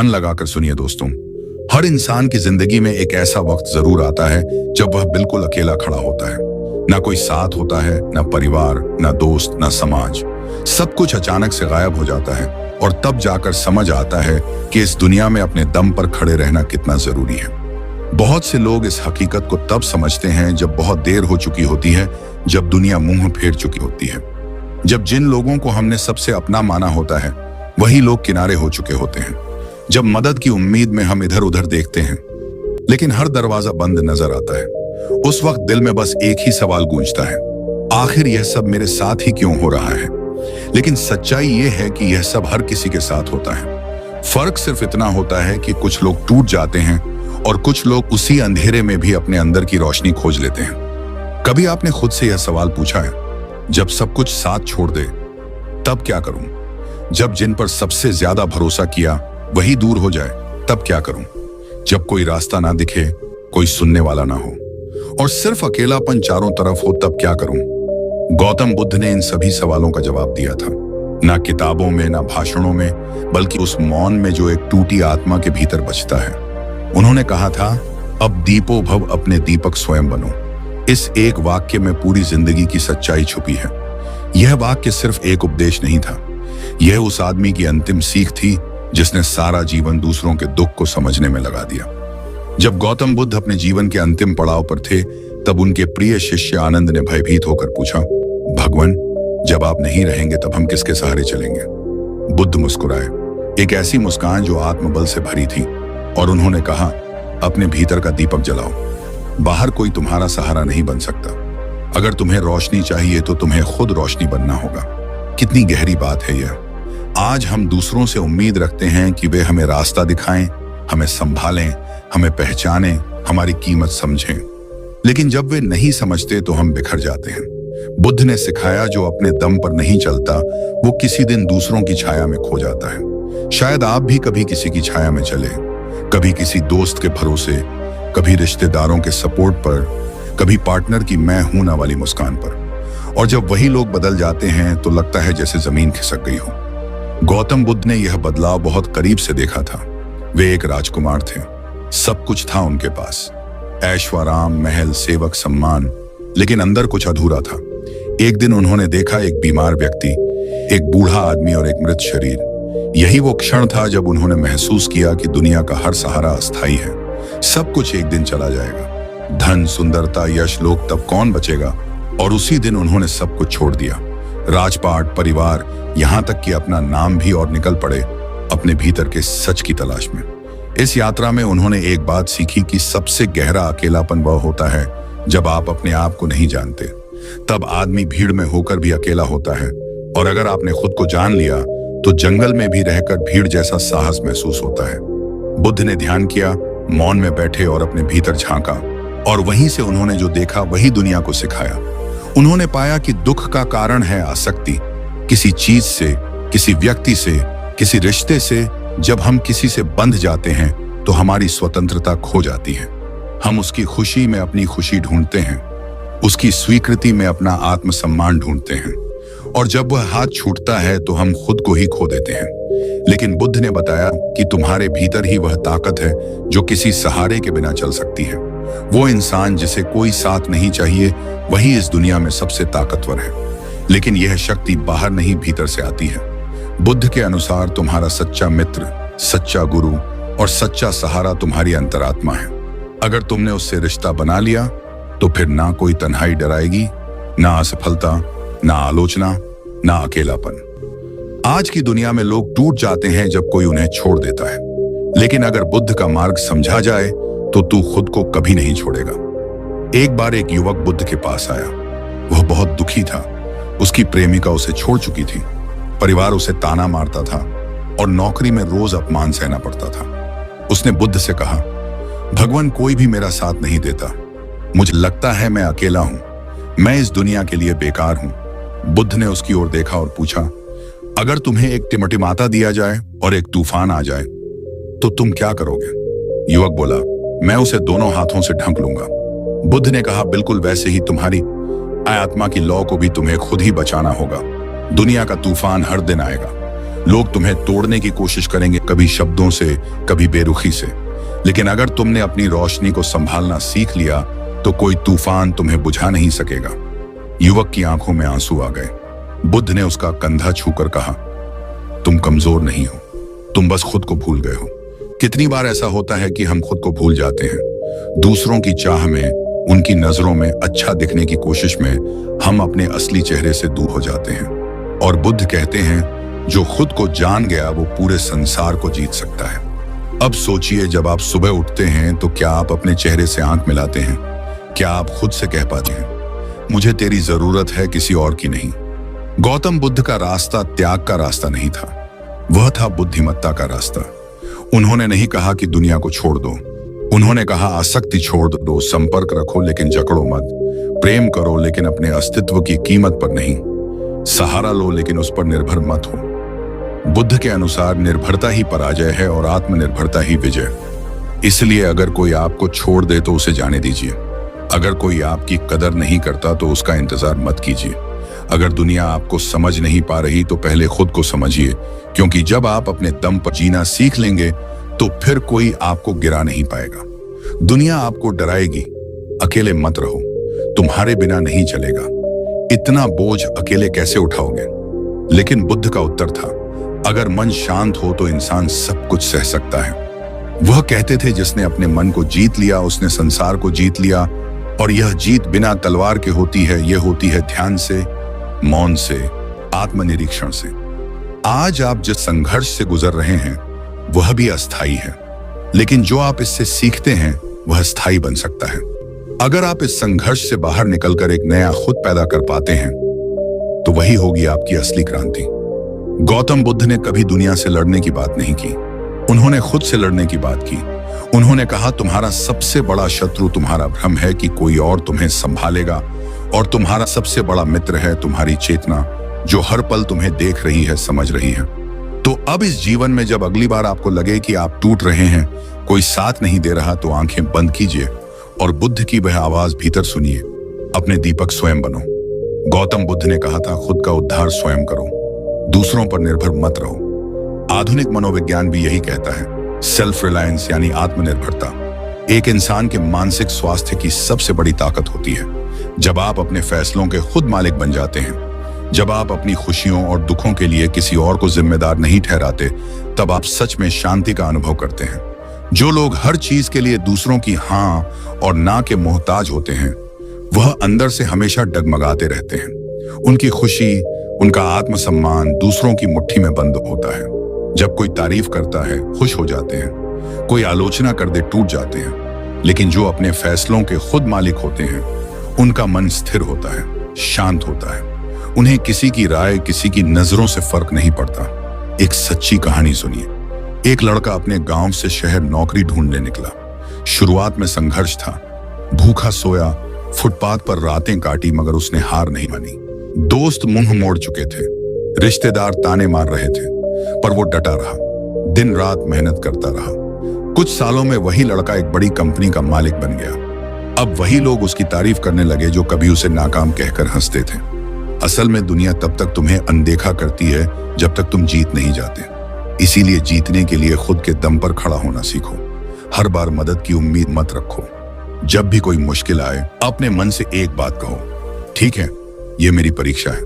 मन लगाकर सुनिए दोस्तों, हर इंसान की जिंदगी में एक ऐसा वक्त जरूर आता है जब वह बिल्कुल अकेला खड़ा होता है। ना कोई साथ होता है, ना परिवार, ना दोस्त, ना समाज। सब कुछ अचानक से गायब हो जाता है और तब जाकर समझ आता है कि इस दुनिया में अपने दम पर खड़े रहना कितना जरूरी है। बहुत से लोग इस हकीकत को तब समझते हैं जब बहुत देर हो चुकी होती है, जब दुनिया मुंह फेर चुकी होती है, जब जिन लोगों को हमने सबसे अपना माना होता है वही लोग किनारे हो चुके होते हैं, जब मदद की उम्मीद में हम इधर उधर देखते हैं लेकिन हर दरवाजा बंद नजर आता है। उस वक्त दिल में बस एक ही सवाल गूंजता है, आखिर यह सब मेरे साथ ही क्यों हो रहा है। लेकिन सच्चाई यह है कि यह सब हर किसी के साथ होता है। फर्क सिर्फ इतना होता है कि कुछ लोग टूट जाते हैं और कुछ लोग उसी अंधेरे में भी अपने अंदर की रोशनी खोज लेते हैं। कभी आपने खुद से यह सवाल पूछा है, जब सब कुछ साथ छोड़ दे तब क्या करूं? जब जिन पर सबसे ज्यादा भरोसा किया वही दूर हो जाए तब क्या करूं? जब कोई रास्ता ना दिखे, कोई सुनने वाला ना हो और सिर्फ अकेलापन चारों तरफ हो तब क्या करूं? गौतम बुद्ध ने इन सभी सवालों का जवाब दिया था, ना किताबों में, ना भाषणों में, बल्कि उस मौन में जो एक टूटी आत्मा के भीतर बचता है। उन्होंने कहा था, अब दीपो भव, अपने दीपक स्वयं बनो। इस एक वाक्य में पूरी जिंदगी की सच्चाई छुपी है। यह वाक्य सिर्फ एक उपदेश नहीं था, यह उस आदमी की अंतिम सीख थी जिसने सारा जीवन दूसरों के दुख को समझने में लगा दिया। जब गौतम बुद्ध अपने जीवन के अंतिम पड़ाव पर थे तब उनके प्रिय शिष्य आनंद ने भयभीत होकर पूछा, भगवान, जब आप नहीं रहेंगे तब हम किसके सहारे चलेंगे? बुद्ध मुस्कुराए, एक ऐसी मुस्कान जो आत्मबल से भरी थी, और उन्होंने कहा, अपने भीतर का दीपक जलाओ। बाहर कोई तुम्हारा सहारा नहीं बन सकता। अगर तुम्हें रोशनी चाहिए तो तुम्हें खुद रोशनी बनना होगा। कितनी गहरी बात है यह। आज हम दूसरों से उम्मीद रखते हैं कि वे हमें रास्ता दिखाएं, हमें संभालें, हमें पहचानें, हमारी कीमत समझें, लेकिन जब वे नहीं समझते तो हम बिखर जाते हैं। बुद्ध ने सिखाया, जो अपने दम पर नहीं चलता वो किसी दिन दूसरों की छाया में खो जाता है। शायद आप भी कभी किसी की छाया में चले, कभी किसी दोस्त के भरोसे, कभी रिश्तेदारों के सपोर्ट पर, कभी पार्टनर की मैं हूं ना वाली मुस्कान पर, और जब वही लोग बदल जाते हैं तो लगता है जैसे जमीन खिसक गई हो। गौतम बुद्ध ने यह बदलाव बहुत करीब से देखा था। वे एक राजकुमार थे, सब कुछ था उनके पास, ऐश्वर्य, महल, सेवक, सम्मान, लेकिन अंदर कुछ अधूरा था। एक दिन उन्होंने देखा एक बीमार व्यक्ति, एक बूढ़ा आदमी और एक मृत शरीर। यही वो क्षण था जब उन्होंने महसूस किया कि दुनिया का हर सहारा अस्थायी है, सब कुछ एक दिन चला जाएगा। धन, सुंदरता, यश, लोग, तब कौन बचेगा? और उसी दिन उन्होंने सब कुछ छोड़ दिया, राजपाट, परिवार, यहाँ तक कि अपना नाम भी, और निकल पड़े अपने भीतर के सच की तलाश में। इस यात्रा में उन्होंने एक बात सीखी कि सबसे गहरा अकेलापन वह होता है जब आप अपने आप को नहीं जानते। तब आदमी भीड़ में होकर भी अकेला होता है, और अगर आपने खुद को जान लिया तो जंगल में भी रहकर भीड़ जैसा साहस महसूस होता है। बुद्ध ने ध्यान किया, मौन में बैठे और अपने भीतर झांका, और वहीं से उन्होंने जो देखा वही दुनिया को सिखाया। उन्होंने पाया कि दुख का कारण है आसक्ति, किसी चीज से, किसी व्यक्ति से, किसी रिश्ते से। जब हम किसी से बंध जाते हैं तो हमारी स्वतंत्रता खो जाती है। हम उसकी खुशी में अपनी खुशी ढूंढते हैं, उसकी स्वीकृति में अपना आत्मसम्मान ढूंढते हैं, और जब वह हाथ छूटता है तो हम खुद को ही खो देते हैं। लेकिन बुद्ध ने बताया कि तुम्हारे भीतर ही वह ताकत है जो किसी सहारे के बिना चल सकती है। वो इंसान जिसे कोई साथ नहीं चाहिए वही इस दुनिया में सबसे ताकतवर है, लेकिन यह शक्ति बाहर नहीं भीतर से आती है। बुद्ध के अनुसार तुम्हारा सच्चा मित्र, सच्चा गुरु और सच्चा सहारा तुम्हारी अंतरात्मा है। अगर तुमने उससे रिश्ता बना लिया तो फिर ना कोई तन्हाई डराएगी, ना असफलता, ना आलोचना, ना अकेलापन। आज की दुनिया में लोग टूट जाते हैं जब कोई उन्हें छोड़ देता है, लेकिन अगर बुद्ध का मार्ग समझा जाए तो तू खुद को कभी नहीं छोड़ेगा। एक बार एक युवक बुद्ध के पास आया। वह बहुत दुखी था। उसकी प्रेमिका उसे छोड़ चुकी थी, परिवार उसे ताना मारता था और नौकरी में रोज अपमान सहना पड़ता था। उसने बुद्ध से कहा, भगवान, कोई भी मेरा साथ नहीं देता, मुझे लगता है मैं अकेला हूं, मैं इस दुनिया के लिए बेकार हूं। बुद्ध ने उसकी ओर देखा और पूछा, अगर तुम्हें एक टिमटिमाता दिया जाए और एक तूफान आ जाए तो तुम क्या करोगे? युवक बोला, मैं उसे दोनों हाथों से ढक लूंगा। बुद्ध ने कहा, बिल्कुल वैसे ही तुम्हारी आत्मा की लौ को भी तुम्हें खुद ही बचाना होगा। दुनिया का तूफान हर दिन आएगा, लोग तुम्हें तोड़ने की कोशिश करेंगे, कभी शब्दों से, कभी बेरुखी से। लेकिन अगर तुमने अपनी रोशनी को संभालना सीख लिया तो कोई तूफान तुम्हें बुझा नहीं सकेगा। युवक की आंखों में आंसू आ गए। बुद्ध ने उसका कंधा छूकर कहा, तुम कमजोर नहीं हो, तुम बस खुद को भूल गए हो। कितनी बार ऐसा होता है कि हम खुद को भूल जाते हैं। दूसरों की चाह में, उनकी नजरों में अच्छा दिखने की कोशिश में हम अपने असली चेहरे से दूर हो जाते हैं। और बुद्ध कहते हैं, जो खुद को जान गया वो पूरे संसार को जीत सकता है। अब सोचिए, जब आप सुबह उठते हैं तो क्या आप अपने चेहरे से आंख मिलाते हैं? क्या आप खुद से कह पाते हैं, मुझे तेरी जरूरत है, किसी और की नहीं? गौतम बुद्ध का रास्ता त्याग का रास्ता नहीं था, वह था बुद्धिमत्ता का रास्ता। उन्होंने नहीं कहा कि दुनिया को छोड़ दो, उन्होंने कहा आसक्ति छोड़ दो, संपर्क रखो लेकिन जकड़ो मत, प्रेम करो लेकिन अपने अस्तित्व की कीमत पर नहीं, सहारा लो लेकिन उस पर निर्भर मत हो। बुद्ध के अनुसार निर्भरता ही पराजय है और आत्मनिर्भरता ही विजय। इसलिए अगर कोई आपको छोड़ दे तो उसे जाने दीजिए। अगर कोई आपकी कदर नहीं करता तो उसका इंतजार मत कीजिए। अगर दुनिया आपको समझ नहीं पा रही तो पहले खुद को समझिए, क्योंकि जब आप अपने दम पर जीना सीख लेंगे तो फिर कोई आपको गिरा नहीं पाएगा। दुनिया आपको डराएगी, अकेले मत रहो, तुम्हारे बिना नहीं चलेगा, इतना बोझ अकेले कैसे उठाओगे? लेकिन बुद्ध का उत्तर था, अगर मन शांत हो तो इंसान सब कुछ सह सकता है। वह कहते थे, जिसने अपने मन को जीत लिया उसने संसार को जीत लिया। और यह जीत बिना तलवार के होती है, यह होती है ध्यान से, मौन से, आत्मनिरीक्षण से। आज आप जिस संघर्ष से गुजर रहे हैं वह भी अस्थायी है, लेकिन जो आप इससे सीखते हैं वह स्थायी बन सकता है। अगर आप इस संघर्ष से बाहर निकलकर एक नया खुद पैदा कर पाते हैं तो वही होगी आपकी असली क्रांति। गौतम बुद्ध ने कभी दुनिया से लड़ने की बात नहीं की, उन्होंने खुद से लड़ने की बात की। उन्होंने कहा, तुम्हारा सबसे बड़ा शत्रु तुम्हारा भ्रम है कि कोई और तुम्हें संभालेगा, और तुम्हारा सबसे बड़ा मित्र है तुम्हारी चेतना, जो हर पल तुम्हें देख रही है, समझ रही है। तो अब इस जीवन में जब अगली बार आपको लगे कि आप टूट रहे हैं, कोई साथ नहीं दे रहा, तो आंखें बंद कीजिए और बुद्ध की वह आवाज भीतर सुनिए, अपने दीपक स्वयं बनो। गौतम बुद्ध ने कहा था, खुद का उद्धार स्वयं करो, दूसरों पर निर्भर मत रहो। आधुनिक मनोविज्ञान भी यही कहता है, सेल्फ रिलायंस यानी आत्मनिर्भरता एक इंसान के मानसिक स्वास्थ्य की सबसे बड़ी ताकत होती है। जब आप अपने फैसलों के खुद मालिक बन जाते हैं, जब आप अपनी खुशियों और दुखों के लिए किसी और को जिम्मेदार नहीं ठहराते, तब आप सच में शांति का अनुभव करते हैं। जो लोग हर चीज के लिए दूसरों की हाँ और ना के मोहताज होते हैं, वह अंदर से हमेशा डगमगाते रहते हैं। उनकी खुशी, उनका आत्मसम्मान दूसरों की मुट्ठी में बंद होता है। जब कोई तारीफ करता है, खुश हो जाते हैं, कोई आलोचना कर दे, टूट जाते हैं। लेकिन जो अपने फैसलों के खुद मालिक होते हैं, उनका मन स्थिर होता है, शांत होता है। उन्हें किसी की राय, किसी की नजरों से फर्क नहीं पड़ता। एक सच्ची कहानी सुनिए। एक लड़का अपने गांव से शहर नौकरी ढूंढने निकला। शुरुआत में संघर्ष था, भूखा सोया, फुटपाथ पर रातें काटी, मगर उसने हार नहीं मानी। दोस्त मुंह मोड़ चुके थे, रिश्तेदार ताने मार रहे थे, पर वो डटा रहा, दिन रात मेहनत करता रहा। कुछ सालों में वही लड़का एक बड़ी कंपनी का मालिक बन गया। अब वही लोग उसकी तारीफ करने लगे जो कभी उसे नाकाम कहकर हंसते थे। असल में दुनिया तब तक तुम्हें अनदेखा करती है जब तक तुम जीत नहीं जाते। इसीलिए जीतने के लिए खुद के दम पर खड़ा होना सीखो। हर बार मदद की उम्मीद मत रखो। जब भी कोई मुश्किल आए, अपने मन से एक बात कहो, ठीक है, ये मेरी परीक्षा है,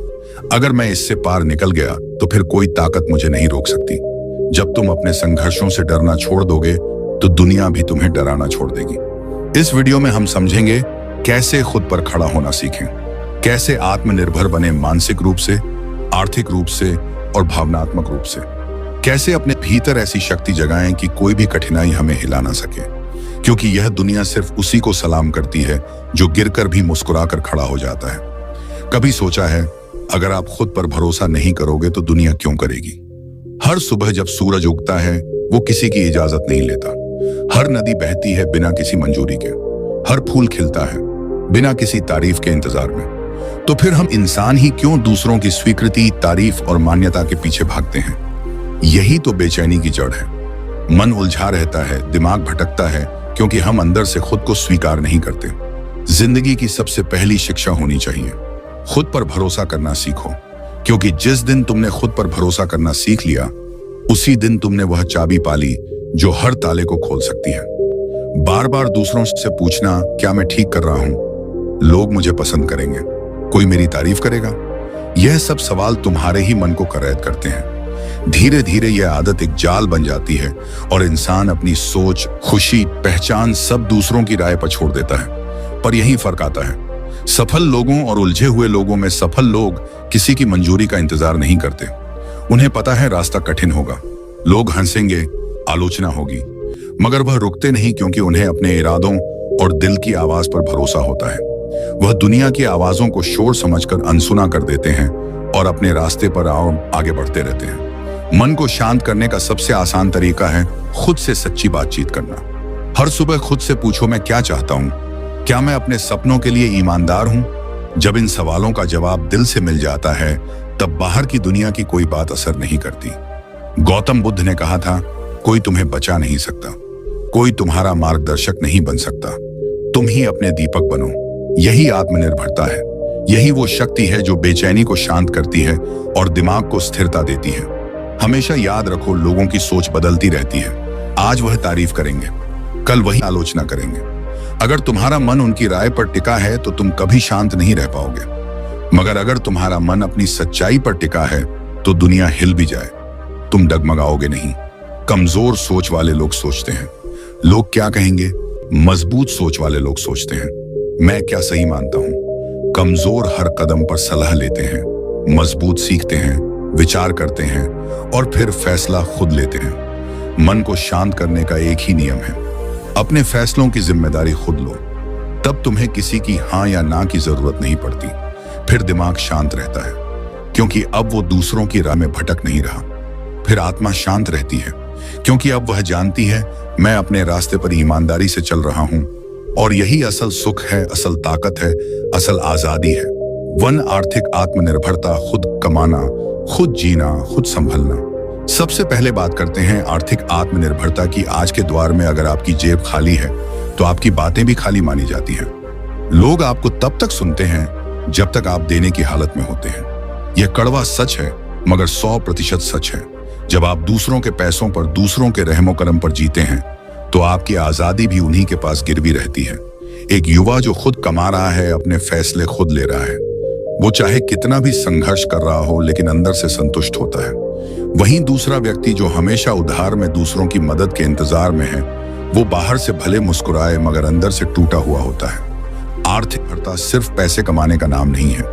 अगर मैं इससे पार निकल गया तो फिर कोई ताकत मुझे नहीं रोक सकती। जब तुम अपने संघर्षों से डरना छोड़ दोगे तो दुनिया भी तुम्हें डराना छोड़ देगी। इस वीडियो में हम समझेंगे कैसे खुद पर खड़ा होना सीखें, कैसे आत्मनिर्भर बने, मानसिक रूप से, आर्थिक रूप से और भावनात्मक रूप से। कैसे अपने भीतर ऐसी शक्ति जगाएं कि कोई भी कठिनाई हमें हिला ना सके, क्योंकि यह दुनिया सिर्फ उसी को सलाम करती है जो गिरकर भी मुस्कुराकर खड़ा हो जाता है। कभी सोचा है, अगर आप खुद पर भरोसा नहीं करोगे तो दुनिया क्यों करेगी? हर सुबह जब सूरज उगता है वो किसी की इजाजत नहीं लेता। हर नदी बहती है बिना किसी मंजूरी के। हर फूल खिलता है बिना किसी तारीफ के इंतजार में। तो फिर हम इंसान ही क्यों दूसरों की स्वीकृति, तारीफ और मान्यता के पीछे भागते हैं? यही तो बेचैनी की जड़ है। मन उलझा रहता है, दिमाग भटकता है, क्योंकि हम अंदर से खुद को स्वीकार नहीं करते। जिंदगी की सबसे पहली शिक्षा होनी चाहिए, खुद पर भरोसा करना सीखो। क्योंकि जिस दिन तुमने खुद पर भरोसा करना सीख लिया, उसी दिन तुमने वह चाबी पाली जो हर ताले को खोल सकती है। बार बार दूसरों से पूछना, क्या मैं ठीक कर रहा हूं? लोग मुझे पसंद करेंगे? कोई मेरी तारीफ करेगा? यह सब सवाल तुम्हारे ही मन को कैद करते हैं। धीरे धीरे यह आदत एक जाल बन जाती है और इंसान अपनी सोच, खुशी, पहचान सब दूसरों की राय पर छोड़ देता है। पर यही फर्क आता है, सफल लोगों और उलझे हुए लोगों में सफल लोग किसी की मंजूरी का इंतजार नहीं करते। उन्हें पता है रास्ता कठिन होगा, लोग हंसेंगे, आलोचना होगी, मगर वह रुकते नहीं, क्योंकि उन्हें अपने इरादों और दिल की आवाज पर भरोसा होता है। वह दुनिया की आवाजों को शोर समझकर अनसुना कर देते हैं और अपने रास्ते पर आगे बढ़ते रहते हैं। मन को शांत करने का सबसे आसान तरीका है खुद से सच्ची बातचीत करना। हर सुबह खुद से पूछो, मैं क्या चाहता हूं? क्या मैं अपने सपनों के लिए ईमानदार हूं? जब इन सवालों का जवाब दिल से मिल जाता है, तब बाहर की दुनिया की कोई बात असर नहीं करती। गौतम बुद्ध ने कहा था, कोई तुम्हें बचा नहीं सकता, कोई तुम्हारा मार्गदर्शक नहीं बन सकता, तुम ही अपने दीपक बनो। यही आत्मनिर्भरता है, यही वो शक्ति है जो बेचैनी को शांत करती है और दिमाग को स्थिरता देती है। हमेशा याद रखो, लोगों की सोच बदलती रहती है। आज वह तारीफ करेंगे, कल वही आलोचना करेंगे। अगर तुम्हारा मन उनकी राय पर टिका है तो तुम कभी शांत नहीं रह पाओगे, मगर अगर तुम्हारा मन अपनी सच्चाई पर टिका है तो दुनिया हिल भी जाए, तुम डगमगाओगे नहीं। कमजोर सोच वाले लोग सोचते हैं, लोग क्या कहेंगे? मजबूत सोच वाले लोग सोचते हैं, मैं क्या सही मानता हूं। कमजोर हर कदम पर सलाह लेते हैं, मजबूत सीखते हैं, विचार करते हैं और फिर फैसला खुद लेते हैं। मन को शांत करने का एक ही नियम है, अपने फैसलों की जिम्मेदारी खुद लो। तब तुम्हें किसी की हाँ या ना की जरूरत नहीं पड़ती। फिर दिमाग शांत रहता है, क्योंकि अब वो दूसरों की राह में भटक नहीं रहा। फिर आत्मा शांत रहती है, क्योंकि अब वह जानती है, मैं अपने रास्ते पर ईमानदारी से चल रहा हूं। और यही असल सुख है, असल ताकत है, असल आजादी है। आर्थिक आत्मनिर्भरता, खुद कमाना, खुद जीना, खुद संभलना। सबसे पहले बात करते हैं आर्थिक आत्मनिर्भरता की। आज के दौर में अगर आपकी जेब खाली है तो आपकी बातें भी खाली मानी जाती हैं। लोग आपको तब तक सुनते हैं जब तक आप देने की हालत में होते हैं। यह कड़वा सच है, मगर 100% सच है। जब आप दूसरों के पैसों पर, दूसरों के रहमो करम पर जीते हैं तो आपकी आजादी भी उन्हीं के पास गिरवी रहती है। एक युवा जो खुद कमा रहा है, अपने फैसले खुद ले रहा है, वो चाहे कितना भी संघर्ष कर रहा हो लेकिन अंदर से संतुष्ट होता है। वहीं दूसरा व्यक्ति जो हमेशा उधार में दूसरों की मदद के इंतजार में है, वो बाहर से भले मुस्कुराए मगर अंदर से टूटा हुआ होता है। आर्थिकता सिर्फ पैसे कमाने का नाम नहीं है,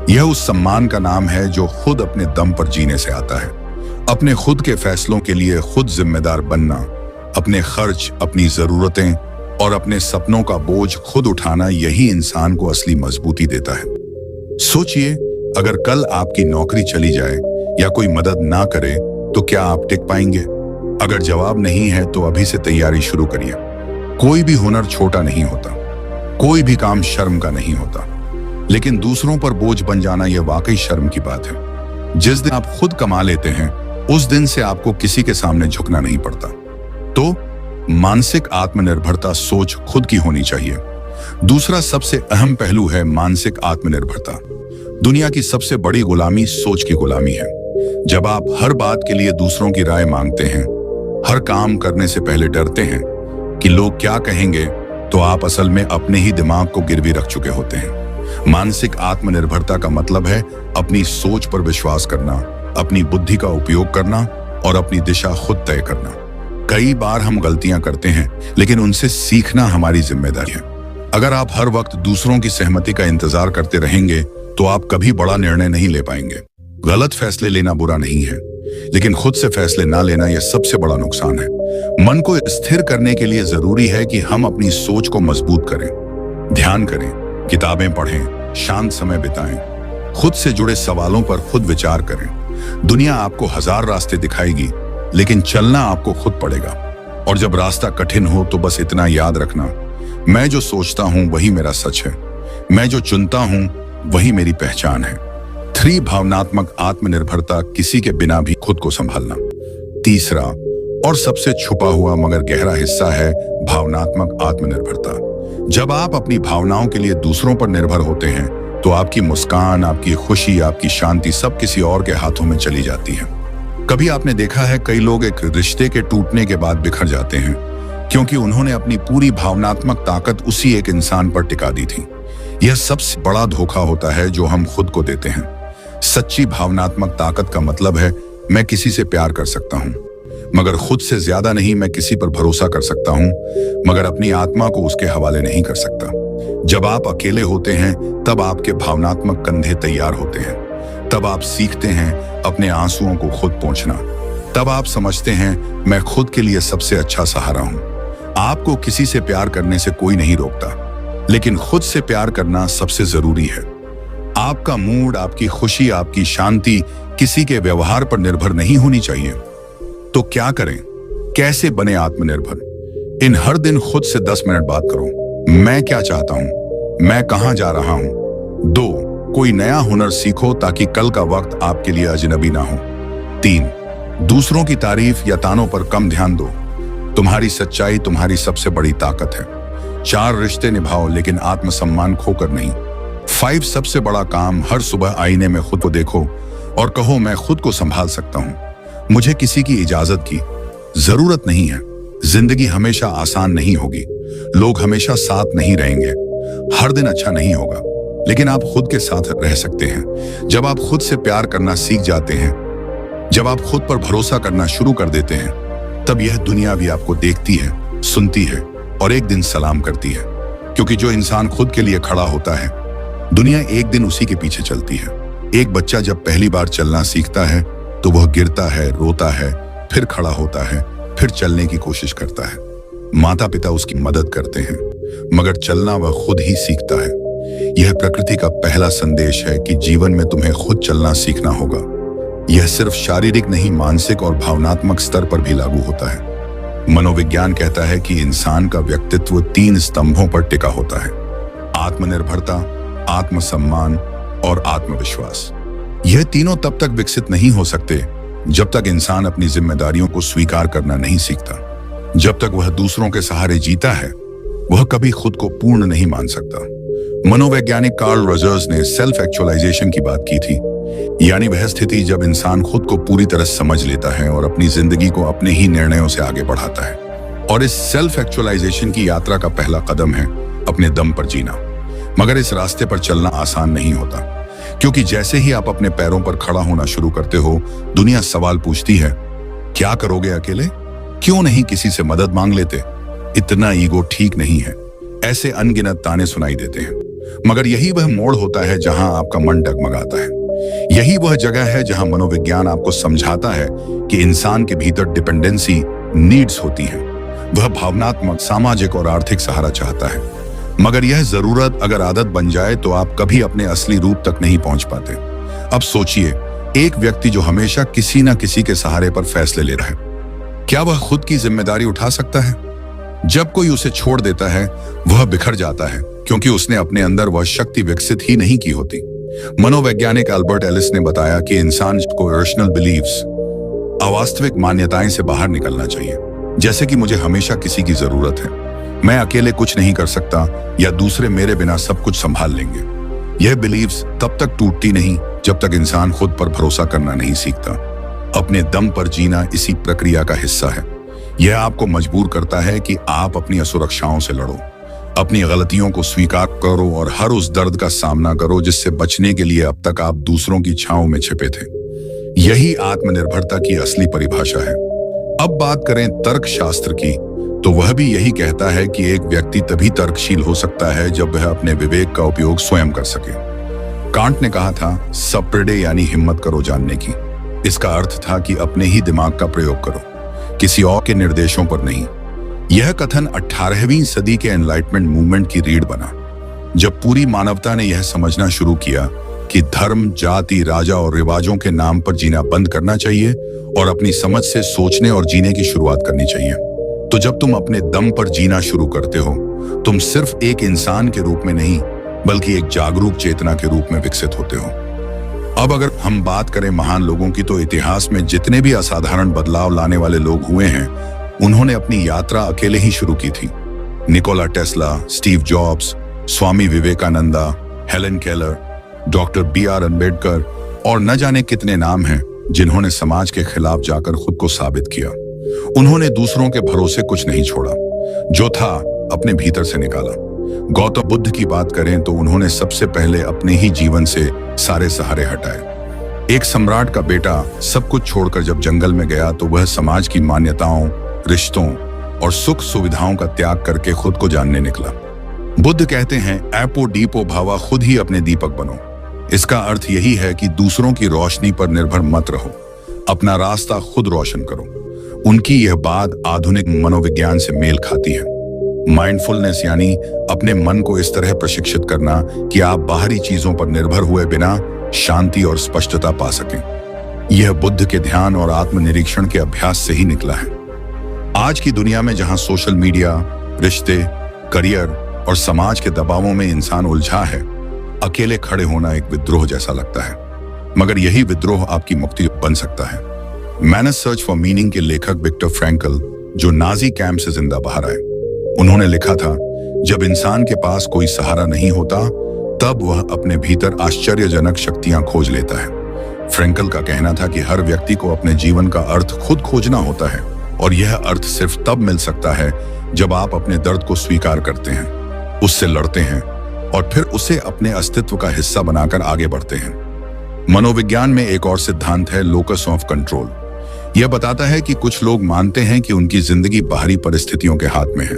यह उस सम्मान का नाम है जो खुद अपने दम पर जीने से आता है। अपने खुद के फैसलों के लिए खुद जिम्मेदार बनना, अपने खर्च, अपनी जरूरतें और अपने सपनों का बोझ खुद उठाना, यही इंसान को असली मजबूती देता है। सोचिए, अगर कल आपकी नौकरी चली जाए या कोई मदद ना करे तो क्या आप टिक पाएंगे? अगर जवाब नहीं है तो अभी से तैयारी शुरू करिए। कोई भी हुनर छोटा नहीं होता, कोई भी काम शर्म का नहीं होता, लेकिन दूसरों पर बोझ बन जाना यह वाकई शर्म की बात है। जिस दिन आप खुद कमा लेते हैं, उस दिन से आपको किसी के सामने झुकना नहीं पड़ता। तो मानसिक आत्मनिर्भरता सोच खुद की होनी चाहिए। दूसरा सबसे अहम पहलू है मानसिक आत्मनिर्भरता। दुनिया की सबसे बड़ी गुलामी सोच की गुलामी है। जब आप हर बात के लिए दूसरों की राय मांगते हैं, हर काम करने से पहले डरते हैं कि लोग क्या कहेंगे, तो आप असल में अपने ही दिमाग को गिरवी रख चुके होते हैं। मानसिक आत्मनिर्भरता का मतलब है अपनी सोच पर विश्वास करना, अपनी बुद्धि का उपयोग करना और अपनी दिशा खुद तय करना। कई बार हम गलतियां करते हैं, लेकिन उनसे सीखना हमारी जिम्मेदारी है। अगर आप हर वक्त दूसरों की सहमति का इंतजार करते रहेंगे तो आप कभी बड़ा निर्णय नहीं ले पाएंगे। गलत फैसले लेना बुरा नहीं है, लेकिन खुद से फैसले ना लेना यह सबसे बड़ा नुकसान है। मन को स्थिर करने के लिए जरूरी है कि हम अपनी सोच को मजबूत करें, ध्यान करें, किताबें पढ़ें, शांत समय बिताएं, खुद से जुड़े सवालों पर खुद विचार करें। दुनिया आपको 1000 रास्ते दिखाएगी, लेकिन चलना आपको खुद पड़ेगा। और जब रास्ता कठिन हो तो बस इतना याद रखना, मैं जो सोचता हूं वही मेरा सच है, मैं जो चुनता हूं वही मेरी पहचान है। 3 भावनात्मक आत्मनिर्भरता, किसी के बिना भी खुद को संभालना। तीसरा और सबसे छुपा हुआ मगर गहरा हिस्सा है भावनात्मक आत्मनिर्भरता। जब आप अपनी भावनाओं के लिए दूसरों पर निर्भर होते हैं तो आपकी मुस्कान, आपकी खुशी, आपकी शांति सब किसी और के हाथों में चली जाती है। कभी आपने देखा है कई लोग एक रिश्ते के टूटने के बाद बिखर जाते हैं क्योंकि उन्होंने अपनी पूरी भावनात्मक ताकत उसी एक इंसान पर टिका दी थी। यह सबसे बड़ा धोखा होता है जो हम खुद को देते हैं। सच्ची भावनात्मक ताकत का मतलब है मैं किसी से प्यार कर सकता हूं, मगर खुद से ज्यादा नहीं। मैं किसी पर भरोसा कर सकता हूं, मगर अपनी आत्मा को उसके हवाले नहीं कर सकता। जब आप अकेले होते हैं तब आपके भावनात्मक कंधे तैयार होते हैं। तब आप सीखते हैं अपने आंसुओं को खुद पोंछना। तब आप समझते हैं मैं खुद के लिए सबसे अच्छा सहारा हूं। आपको किसी से प्यार करने से कोई नहीं रोकता, लेकिन खुद से प्यार करना सबसे जरूरी है। आपका मूड, आपकी खुशी, आपकी शांति किसी के व्यवहार पर निर्भर नहीं होनी चाहिए। तो क्या करें? कैसे बने आत्मनिर्भर? इन हर दिन खुद से 10 मिनट बात करो। मैं क्या चाहता हूं? मैं कहां जा रहा हूं? 2, कोई नया हुनर सीखो ताकि कल का वक्त आपके लिए अजनबी ना हो। 3, दूसरों की तारीफ या तानों पर कम ध्यान दो। तुम्हारी सच्चाई तुम्हारी सबसे बड़ी ताकत है। 4, रिश्ते निभाओ लेकिन आत्मसम्मान खोकर नहीं। 5, सबसे बड़ा काम, हर सुबह आईने में खुद को देखो और कहो मैं खुद को संभाल सकता हूं। मुझे किसी की इजाजत की जरूरत नहीं है। जिंदगी हमेशा आसान नहीं होगी, लोग हमेशा साथ नहीं रहेंगे, हर दिन अच्छा नहीं होगा, लेकिन आप खुद के साथ रह सकते हैं। जब आप खुद से प्यार करना सीख जाते हैं, जब आप खुद पर भरोसा करना शुरू कर देते हैं, तब यह दुनिया भी आपको देखती है, सुनती है और एक दिन सलाम करती है। क्योंकि जो इंसान खुद के लिए खड़ा होता है, दुनिया एक दिन उसी के पीछे चलती है। एक बच्चा जब पहली बार चलना सीखता है तो वह गिरता है, रोता है, फिर खड़ा होता है, फिर चलने की कोशिश करता है। माता पिता उसकी मदद करते हैं, मगर चलना वह खुद ही सीखता है। यह प्रकृति का पहला संदेश है कि जीवन में तुम्हें खुद चलना सीखना होगा। यह सिर्फ शारीरिक नहीं, मानसिक और भावनात्मक स्तर पर भी लागू होता है। मनोविज्ञान कहता है कि इंसान का व्यक्तित्व 3 स्तंभों पर टिका होता है: आत्मनिर्भरता, आत्मसम्मान और आत्मविश्वास। यह तीनों तब तक विकसित नहीं हो सकते जब तक इंसान अपनी जिम्मेदारियों को स्वीकार करना नहीं सीखता। जब तक वह दूसरों के सहारे जीता है, वह कभी खुद को पूर्ण नहीं मान सकता। मनोवैज्ञानिक कार्ल रजर्स ने सेल्फ एक्चुअलाइजेशन की बात की थी, यानी वह स्थिति जब इंसान खुद को पूरी तरह समझ लेता है और अपनी जिंदगी को अपने ही निर्णयों से आगे बढ़ाता है। और इस सेल्फ एक्चुअलाइजेशन की यात्रा का पहला कदम है अपने दम पर जीना। मगर इस रास्ते पर चलना आसान नहीं होता, क्योंकि जैसे ही आप अपने पैरों पर खड़ा होना शुरू करते हो, दुनिया सवाल पूछती है, क्या करोगे अकेले? क्यों नहीं किसी से मदद मांग लेते? इतना ईगो ठीक नहीं है। ऐसे अनगिनत ताने सुनाई देते हैं। मगर यही वह मोड़ होता है जहां आपका मन डगमगाता है। यही वह जगह है जहां मनोविज्ञान आपको समझाता है कि इंसान के भीतर डिपेंडेंसी नीड्स होती हैं। वह भावनात्मक, सामाजिक और आर्थिक सहारा चाहता है। मगर यह जरूरत अगर आदत बन जाए तो आप कभी अपने असली रूप तक नहीं पहुंच पाते। अब सोचिए, एक व्यक्ति जो हमेशा किसी न किसी के सहारे पर फैसले ले रहा है, क्या वह खुद की जिम्मेदारी उठा सकता है? जब कोई उसे छोड़ देता है, वह बिखर जाता है, क्योंकि उसने अपने अंदर वह शक्ति विकसित ही नहीं की होती। मनोवैज्ञानिक अल्बर्ट एलिस ने बताया कि इंसान को इरेशनल बिलीव्स, अवास्तविक मान्यताएं से बाहर निकलना चाहिए, जैसे कि मुझे हमेशा किसी की जरूरत है, मैं अकेले कुछ नहीं कर सकता, या दूसरे मेरे बिना सब कुछ संभाल लेंगे। यह बिलीव्स तब तक टूटती नहीं जब तक इंसान खुद पर भरोसा करना नहीं सीखता। अपने दम पर जीना इसी प्रक्रिया का हिस्सा है। यह आपको मजबूर करता है कि आप अपनी असुरक्षाओं से लड़ो, अपनी गलतियों को स्वीकार करो और हर उस दर्द का सामना करो जिससे बचने के लिए अब तक आप दूसरों की छांव में छिपे थे। यही आत्मनिर्भरता की असली परिभाषा है। अब बात करें तर्कशास्त्र की, तो वह भी यही कहता है कि एक व्यक्ति तभी तर्कशील हो सकता है जब वह अपने विवेक का उपयोग स्वयं कर सके। कांट ने कहा था, सप्रेडे यानी हिम्मत करो जानने की। इसका अर्थ था कि अपने ही दिमाग का प्रयोग करो, किसी और के निर्देशों पर नहीं। यह कथन 18वीं सदी के एनलाइटमेंट मूवमेंट की रीढ़ बना, जब पूरी मानवता ने यह समझना शुरू किया कि धर्म, जाति, राजा और रिवाजों के नाम पर जीना बंद करना चाहिए और अपनी समझ से सोचने और जीने की शुरुआत करनी चाहिए। तो जब तुम अपने दम पर जीना शुरू करते हो, तुम सिर्फ एक इंसान के रूप में नहीं, बल्कि एक जागरूक चेतना के रूप में विकसित होते हो। अब अगर हम बात करें महान लोगों की, तो इतिहास में जितने भी असाधारण बदलाव लाने वाले लोग हुए हैं, उन्होंने अपनी यात्रा अकेले ही शुरू की थी। Nikola Tesla, Steve Jobs, Swami Vivekananda, Helen Keller, doctor B.R. Ambedkar और न जाने कितने नाम हैं जिन्होंने समाज के खिलाफ जाकर खुद को साबित किया। उन्होंने दूसरों के भरोसे कुछ नहीं छोड़ा, जो था अपने भीतर से निकाला। गौतम बुद्ध की बात करें तो उन्होंने सबसे पहले अपने ही जीवन से सारे सहारे हटाए। एक सम्राट का बेटा सब कुछ छोड़कर जब जंगल में गया तो वह समाज की मान्यताओं, रिश्तों और सुख सुविधाओं का त्याग करके खुद को जानने निकला। बुद्ध कहते हैं, एपो डीपो भावा, खुद ही अपने दीपक बनो। इसका अर्थ यही है कि दूसरों की रोशनी पर निर्भर मत रहो, अपना रास्ता खुद रोशन करो। उनकी यह बात आधुनिक मनोविज्ञान से मेल खाती है। माइंडफुलनेस यानी अपने मन को इस तरह प्रशिक्षित करना कि आप बाहरी चीजों पर निर्भर हुए बिना शांति और स्पष्टता पा सकें। यह बुद्ध के ध्यान और आत्मनिरीक्षण के अभ्यास से ही निकला है। आज की दुनिया में जहां सोशल मीडिया, रिश्ते, करियर और समाज के दबावों में इंसान उलझा है, अकेले खड़े होना एक विद्रोह जैसा लगता है, मगर यही विद्रोह आपकी मुक्ति बन सकता है। मैनस सर्च फॉर मीनिंग के लेखक विक्टर फ्रैंकल, जो नाजी कैंप से जिंदा बाहर आए, उन्होंने लिखा था, जब इंसान के पास कोई सहारा नहीं होता तब वह अपने भीतर आश्चर्यजनक शक्तियां खोज लेता है। फ्रैंकल का कहना था कि हर व्यक्ति को अपने जीवन का अर्थ खुद खोजना होता है और यह अर्थ सिर्फ तब मिल सकता है जब आप अपने दर्द को स्वीकार करते हैं, उससे लड़ते हैं और फिर उसे अपने अस्तित्व का हिस्सा बनाकर आगे बढ़ते हैं। मनोविज्ञान में एक और सिद्धांत है, लोकस ऑफ कंट्रोल। यह बताता है कि कुछ लोग मानते हैं कि उनकी जिंदगी बाहरी परिस्थितियों के हाथ में है,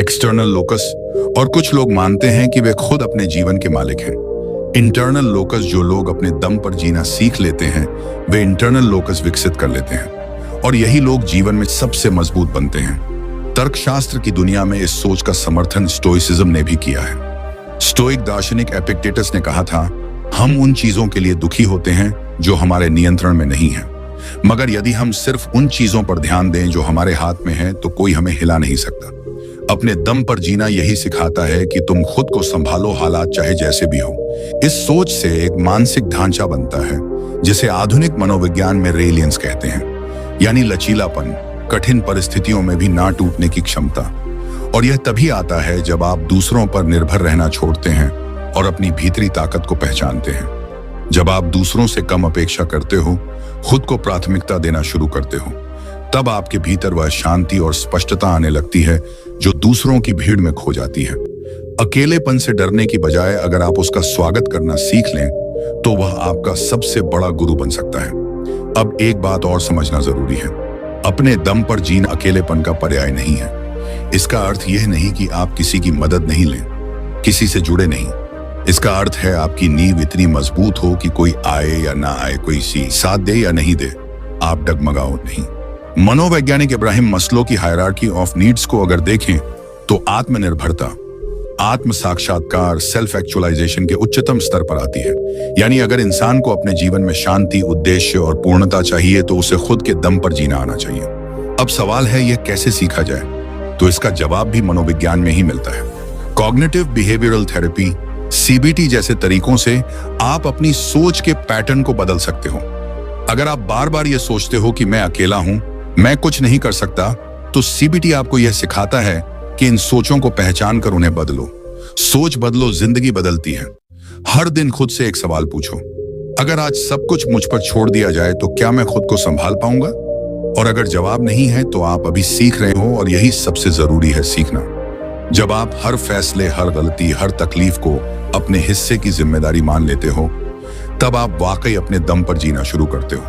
एक्सटर्नल लोकस, और कुछ लोग मानते हैं कि वे खुद अपने जीवन के मालिक हैं। इंटरनल लोकस, जो लोग अपने दम पर जीना सीख लेते हैं, वे इंटरनल लोकस विकसित कर लेते हैं और यही लोग जीवन में सबसे मजबूत बनते हैं। तर्कशास्त्र की दुनिया में इस सोच का समर्थन स्टोइसिज्म ने भी किया है। स्टोइक दार्शनिक एपिक्टेटस ने कहा था, हम उन चीजों के लिए दुखी होते हैं जो हमारे नियंत्रण में नहीं है, मगर यदि हम सिर्फ उन चीजों पर ध्यान दें जो हमारे हाथ में है तो कोई हमें हिला नहीं सकता। अपने दम पर जीना यही सिखाता है कि तुम खुद को संभालो, हालात चाहे जैसे भी हो। इस सोच से एक मानसिक ढांचा बनता है जिसे आधुनिक मनोविज्ञान में रेलियंस कहते हैं, यानी लचीलापन, कठिन परिस्थितियों में भी ना टूटने की क्षमता। और यह तभी आता है जब आप दूसरों पर निर्भर रहना छोड़ते हैं और अपनी भीतरी ताकत को पहचानते हैं। जब आप दूसरों से कम अपेक्षा करते हो, खुद को प्राथमिकता देना शुरू करते हो, तब आपके भीतर वह शांति और स्पष्टता आने लगती है जो दूसरों की भीड़ में खो जाती है। अकेलेपन से डरने की बजाय अगर आप उसका स्वागत करना सीख लें तो वह आपका सबसे बड़ा गुरु बन सकता है। अब एक बात और समझना जरूरी है, अपने दम पर जीना अकेलेपन का पर्याय नहीं है। इसका अर्थ यह नहीं कि आप किसी की मदद नहीं लें, किसी से जुड़े नहीं। इसका अर्थ है आपकी नींव इतनी मजबूत हो कि कोई आए या ना आए, कोई साथ दे या नहीं दे, आप डगमगाओ नहीं। मनोवैज्ञानिक इब्राहिम मस्लो की हायरार्की ऑफ नीड्स को अगर देखें तो आत्मनिर्भरता, आत्म साक्षात्कार, सेल्फ एक्चुअलाइजेशन के उच्चतम स्तर पर आती है। यानी अगर इंसान को अपने जीवन में शांति, उद्देश्य और पूर्णता चाहिए तो उसे खुद के दम पर जीना आना चाहिए। अब सवाल है, यह कैसे सीखा जाए? तो इसका जवाब भी मनोविज्ञान में ही मिलता है। कॉग्निटिव बिहेवियरल थेरेपी, CBT जैसे तरीकों से आप अपनी सोच के पैटर्न को बदल सकते हो। अगर आप बार बार ये सोचते हो कि मैं अकेला हूं, मैं कुछ नहीं कर सकता, तो CBT आपको यह सिखाता है कि इन सोचों को पहचान कर उन्हें बदलो। सोच बदलो, जिंदगी बदलती है। हर दिन खुद से एक सवाल पूछो, अगर आज सब कुछ मुझ पर छोड़ दिया जाए तो क्या मैं खुद को संभाल पाऊंगा? और अगर जवाब नहीं है तो आप अभी सीख रहे हो, और यही सबसे जरूरी है, सीखना। जब आप हर फैसले, हर गलती, हर तकलीफ को अपने हिस्से की जिम्मेदारी मान लेते हो, तब आप वाकई अपने दम पर जीना शुरू करते हो।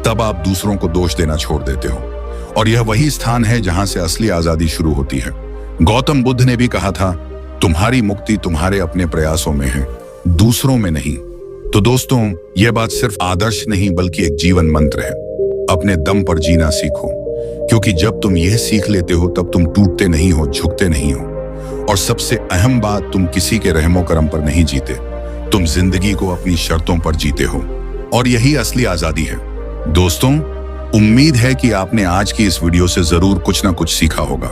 तब आप दूसरों को दोष देना छोड़ देते हो, और यह वही स्थान है जहां से असली आजादी शुरू होती है। गौतम बुद्ध ने भी कहा था, तुम्हारी मुक्ति तुम्हारे अपने प्रयासों में है, दूसरों में नहीं। तो दोस्तों, यह बात सिर्फ आदर्श नहीं बल्कि एक जीवन मंत्र है। अपने दम पर जीना सीखो, क्योंकि जब तुम यह सीख लेते हो तब तुम टूटते नहीं हो, झुकते नहीं हो, और सबसे अहम बात, तुम किसी के रहमो करम पर नहीं जीते, तुम जिंदगी को अपनी शर्तों पर जीते हो, और यही असली आजादी है। दोस्तों, उम्मीद है कि आपने आज की इस वीडियो से जरूर कुछ ना कुछ सीखा होगा।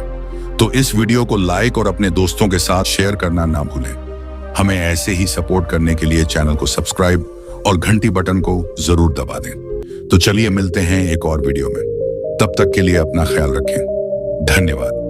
तो इस वीडियो को लाइक और अपने दोस्तों के साथ शेयर करना ना भूलें। हमें ऐसे ही सपोर्ट करने के लिए चैनल को सब्सक्राइब और घंटी बटन को जरूर दबा दें। तो चलिए मिलते हैं एक और वीडियो में। तब तक के लिए अपना ख्याल रखें। धन्यवाद।